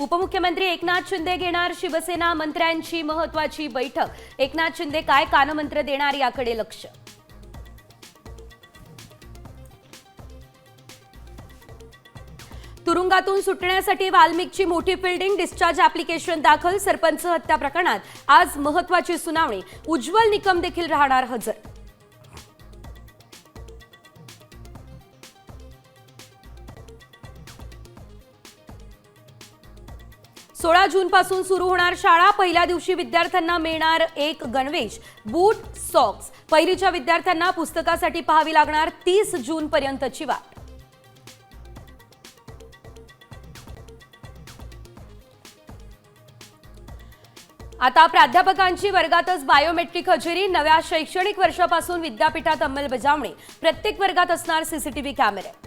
उपमुख्यमंत्री एकनाथ शिंदे घेणार शिवसेना मंत्र्यांची महत्त्वाची बैठक। एकनाथ शिंदे काय कानमंत्र देणार याकडे लक्ष। तुरुंगातून सुटण्यासाठी वाल्मिकची मोठी फिल्डिंग, डिस्चार्ज ऍप्लिकेशन दाखल। सरपंच हत्या प्रकरणात आज महत्त्वाची सुनावणी, उज्ज्वल निकम देखील राहणार हजर। 16 जून पासून सुरू होणार शाळा। पहिल्या दिवशी विद्यार्थ्यांना मिळणार एक गणवेश, बूट, सॉक्स। पहिलीच्या विद्यार्थ्यांना पुस्तकासाठी पाहावी लागणार 30 जून पर्यंतची वाट। आता प्राध्यापकांची वर्गातच बायोमेट्रिक हजेरी। नव्या शैक्षणिक वर्षापासून विद्यापीठात अंमलबजावणी, प्रत्येक वर्गात असणार सीसीटीव्ही कॅमेरे।